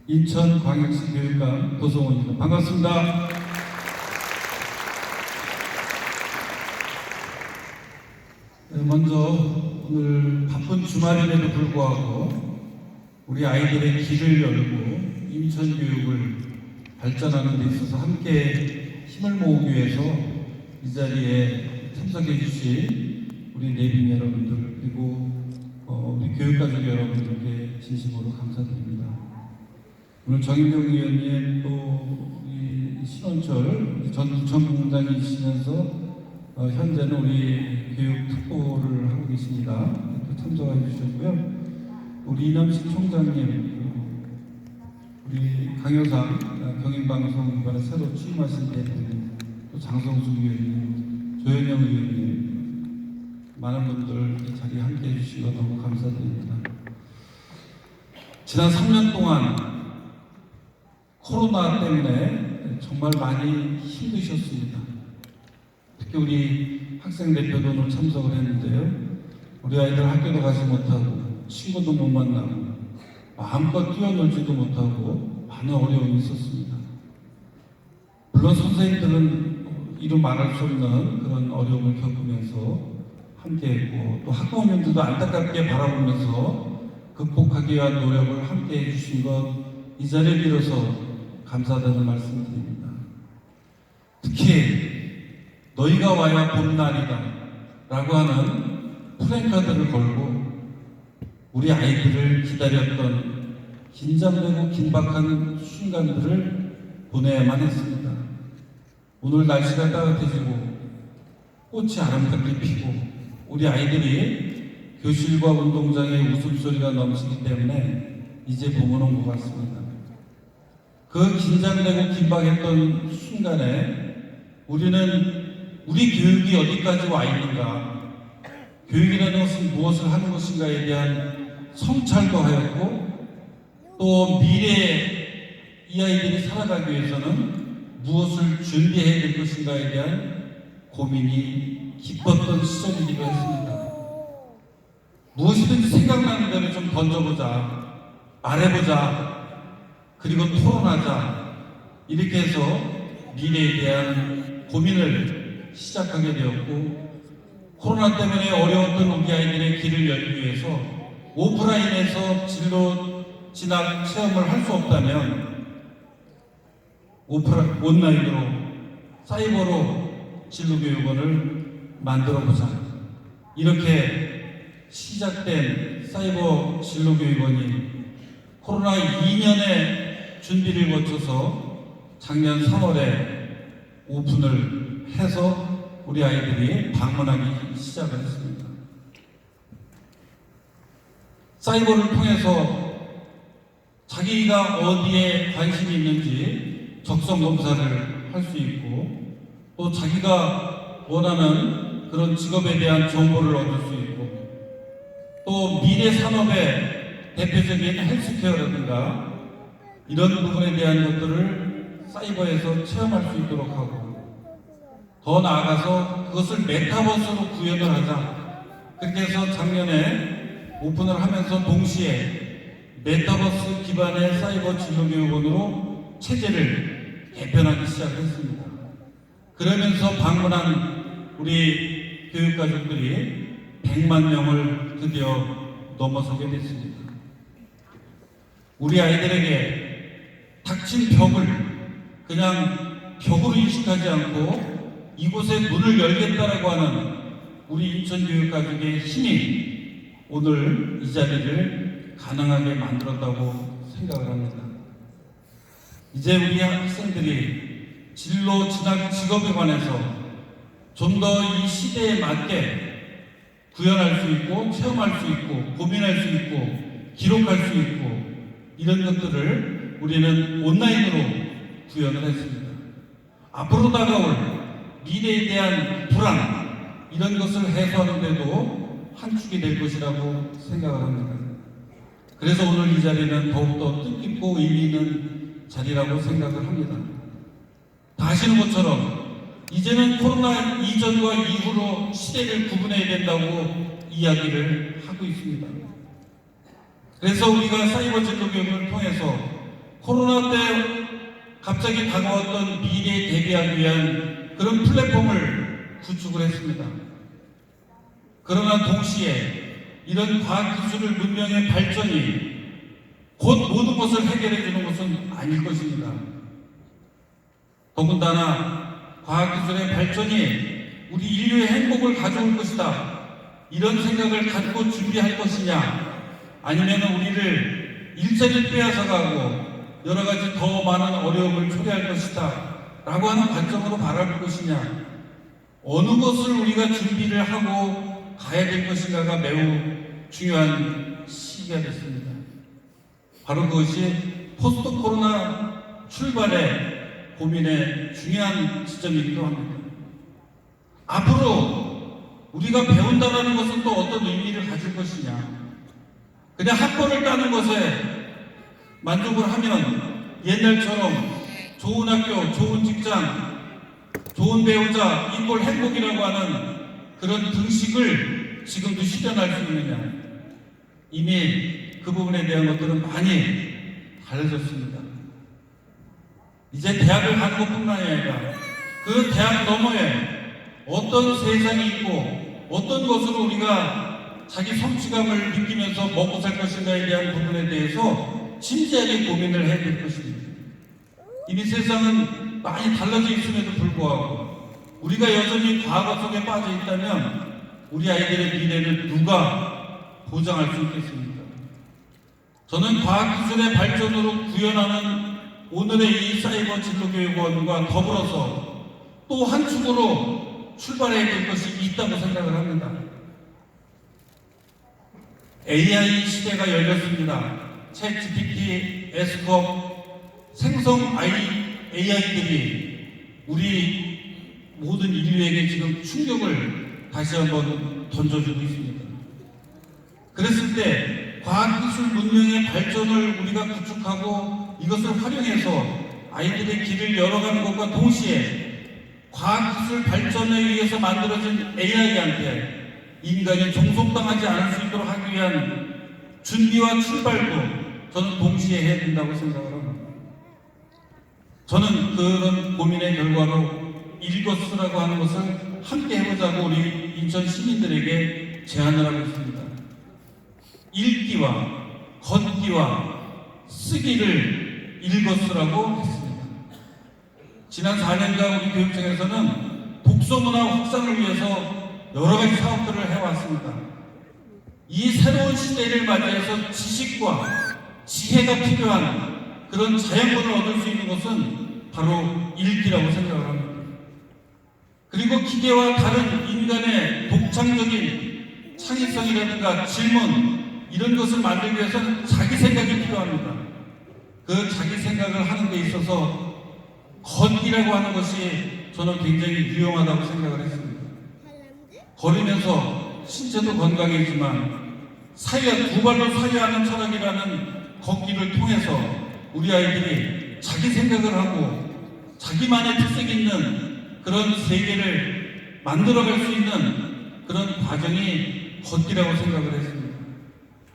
인천광역시 교육감 도성훈입니다. 반갑습니다. 먼저 오늘 바쁜 주말임에도 불구하고 우리 아이들의 길을 열고 인천교육을 발전하는 데 있어서 함께 힘을 모으기 위해서 이 자리에 참석해 주신 우리 내빈 여러분들 그리고 우리 교육가족 여러분들께 진심으로 감사드립니다. 오늘 정인경 의원님 또 우리 신원철 전 부총장이시면서 현재는 우리 교육 특보를 하고 계십니다. 또 참석해 주셨고요. 우리 이남식 총장님, 우리 강효상 경인방송 이번에 새로 취임하신 대표님, 또 장성수 의원님, 조현영 의원님, 많은 분들 이 자리에 함께 해주시고 너무 감사드립니다. 지난 3년 동안 코로나 때문에 정말 많이 힘드셨습니다. 특히 우리 학생 대표도 오늘 참석을 했는데요. 우리 아이들 학교도 가지 못하고 친구도 못 만나고 마음껏 뛰어놀지도 못하고 많은 어려움이 있었습니다. 물론 선생님들은 이루 말할 수 없는 그런 어려움을 겪으면서 함께했고 또 학부모님들도 안타깝게 바라보면서 극복하기 위한 노력을 함께 해주신 것 이 자리에 빌어서 감사하다는 말씀드립니다. 특히 너희가 와야 봄날이다 라고 하는 플랜카드를 걸고 우리 아이들을 기다렸던 긴장되고 긴박한 순간들을 보내야만 했습니다. 오늘 날씨가 따뜻해지고 꽃이 아름답게 피고 우리 아이들이 교실과 운동장에 웃음소리가 넘치기 때문에 이제 봄은 온 것 같습니다. 그 긴장되고 긴박했던 순간에 우리는 우리 교육이 어디까지 와 있는가, 교육이라는 것은 무엇을 하는 것인가에 대한 성찰도 하였고 또 미래에 이 아이들이 살아가기 위해서는 무엇을 준비해야 될 것인가에 대한 고민이 깊었던 시절이기도 했습니다. 무엇이든지 생각나는 대로 좀 던져보자, 말해보자, 그리고 토론하자, 이렇게 해서 미래에 대한 고민을 시작하게 되었고 코로나 때문에 어려웠던 우리 아이들의 길을 열기 위해서 오프라인에서 진로 진학 체험을 할 수 없다면 온라인으로 사이버로 진로교육원을 만들어보자, 이렇게 시작된 사이버 진로교육원이 코로나 2년의 준비를 거쳐서 작년 3월에 오픈을 해서 우리 아이들이 방문하기 시작을 했습니다. 사이버를 통해서 자기가 어디에 관심이 있는지 적성 검사를 할 수 있고 또 자기가 원하는 그런 직업에 대한 정보를 얻을 수 있고 또 미래 산업의 대표적인 헬스케어라든가 이런 부분에 대한 것들을 사이버에서 체험할 수 있도록 하고 더 나아가서 그것을 메타버스로 구현을 하자, 그렇게 해서 작년에 오픈을 하면서 동시에 메타버스 기반의 사이버 진로교육원으로 체제를 개편하기 시작했습니다. 그러면서 방문한 우리 교육가족들이 100만 명을 드디어 넘어서게 됐습니다. 우리 아이들에게 닥친 벽을 그냥 벽으로 인식하지 않고 이곳에 문을 열겠다라고 하는 우리 인천교육가족의 힘이 오늘 이 자리를 가능하게 만들었다고 생각을 합니다. 이제 우리 학생들이 진로, 진학, 직업에 관해서 좀 더 이 시대에 맞게 구현할 수 있고 체험할 수 있고 고민할 수 있고 기록할 수 있고 이런 것들을 우리는 온라인으로 구현을 했습니다. 앞으로 다가올 미래에 대한 불안, 이런 것을 해소하는 데도 한 축이 될 것이라고 생각을 합니다. 그래서 오늘 이 자리는 더욱더 뜻깊고 의미 있는 자리라고 생각을 합니다. 다 아시는 것처럼 이제는 코로나 이전과 이후로 시대를 구분해야 된다고 이야기를 하고 있습니다. 그래서 우리가 사이버 진로 교육을 통해서 코로나 때 갑자기 다가왔던 미래에 대비하기 위한 그런 플랫폼을 구축을 했습니다. 그러나 동시에 이런 과학기술의 문명의 발전이 곧 모든 것을 해결해 주는 것은 아닐 것입니다. 더군다나 과학기술의 발전이 우리 인류의 행복을 가져올 것이다, 이런 생각을 갖고 준비할 것이냐, 아니면 우리를 일자리를 빼앗아가고 여러 가지 더 많은 어려움을 초래할 것이다 라고 하는 관점으로 바라볼 것이냐, 어느 것을 우리가 준비를 하고 가야 될 것인가가 매우 중요한 시기가 됐습니다. 바로 그것이 포스트 코로나 출발의 고민의 중요한 지점이기도 합니다. 앞으로 우리가 배운다는 것은 또 어떤 의미를 가질 것이냐, 그냥 학벌을 따는 것에 만족을 하면 옛날처럼 좋은 학교, 좋은 직장, 좋은 배우자, 이꼴 행복이라고 하는 그런 등식을 지금도 실현할 수 있느냐, 이미 그 부분에 대한 것들은 많이 달라졌습니다. 이제 대학을 가는 것뿐만이 아니라 그 대학 너머에 어떤 세상이 있고 어떤 것으로 우리가 자기 성취감을 느끼면서 먹고 살 것인가에 대한 부분에 대해서 진지하게 고민을 해야 될 것입니다. 이미 세상은 많이 달라져 있음에도 불구하고 우리가 여전히 과거 속에 빠져 있다면 우리 아이들의 미래를 누가 보장할 수 있겠습니까? 저는 과학기술의 발전으로 구현하는 오늘의 이 사이버 진로교육원과 더불어서 또 한 축으로 출발해야 될 것이 있다고 생각을 합니다. AI 시대가 열렸습니다. 챗 GPT, 에스컵, 생성 AI들이 우리 모든 인류에게 지금 충격을 다시 한번 던져주고 있습니다. 그랬을 때 과학기술 문명의 발전을 우리가 구축하고 이것을 활용해서 아이들의 길을 열어가는 것과 동시에 과학기술 발전에 의해서 만들어진 AI한테 인간이 종속당하지 않을 수 있도록 하기 위한 준비와 출발도 저는 동시에 해야 된다고 생각을 합니다. 저는 그런 고민의 결과로 읽어쓰라고 하는 것을 함께 해보자고 우리 인천 시민들에게 제안을 하고 있습니다. 읽기와 걷기와 쓰기를 읽어쓰라고 했습니다. 지난 4년간 우리 교육청에서는 독서문화 확산을 위해서 여러 가지 사업들을 해왔습니다. 이 새로운 시대를 맞이해서 지식과 지혜가 필요한 그런 자양분을 얻을 수 있는 것은 바로 읽기라고 생각을 합니다. 그리고 기계와 다른 인간의 독창적인 창의성이라든가 질문, 이런 것을 만들기 위해서는 자기 생각이 필요합니다. 그 자기 생각을 하는 데 있어서 걷기라고 하는 것이 저는 굉장히 유용하다고 생각을 했습니다. 걸으면서 신체도 건강해지만 두 발로 사유하는 철학이라는 걷기를 통해서 우리 아이들이 자기 생각을 하고 자기만의 특색 있는 그런 세계를 만들어갈 수 있는 그런 과정이 걷기라고 생각을 했습니다.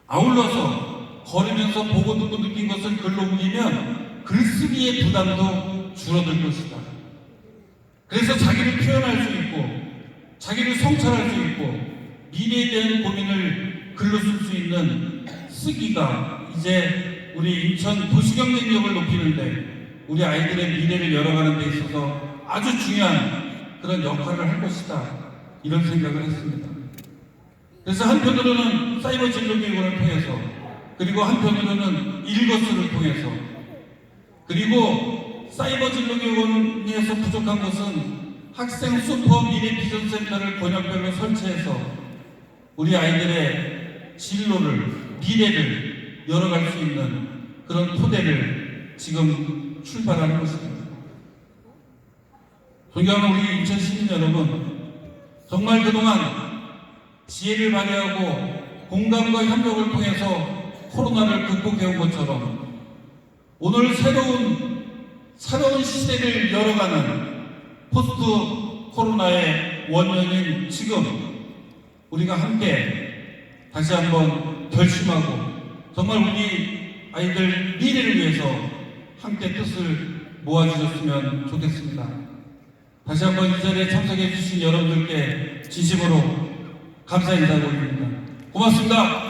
아울러서 걸으면서 보고 듣고 느낀 것을 글로 옮기면 글쓰기의 부담도 줄어들 것이다. 그래서 자기를 표현할 수 있고 자기를 성찰할 수 있고 미래에 대한 고민을 글로 쓸 수 있는 쓰기가 이제 우리 인천 도시경쟁력을 높이는데 우리 아이들의 미래를 열어가는 데 있어서 아주 중요한 그런 역할을 할 것이다, 이런 생각을 했습니다. 그래서 한편으로는 사이버 진로교육원을 통해서, 그리고 한편으로는 읽어쓰를 통해서, 그리고 사이버 진로교육원에서 부족한 것은 학생 슈퍼 미래 비전 센터를 권역별로 설치해서 우리 아이들의 진로를, 미래를 열어갈 수 있는 그런 토대를 지금 출발하는 것입니다. 존경하는 우리 인천 시민 여러분, 정말 그동안 지혜를 발휘하고 공감과 협력을 통해서 코로나를 극복해온 것처럼 오늘 새로운 시대를 열어가는 포스트 코로나의 원년인 지금 우리가 함께 다시 한번 결심하고 정말 우리 아이들 미래를 위해서 함께 뜻을 모아주셨으면 좋겠습니다. 다시 한번 이 자리에 참석해 주신 여러분들께 진심으로 감사 인사 올립니다. 고맙습니다.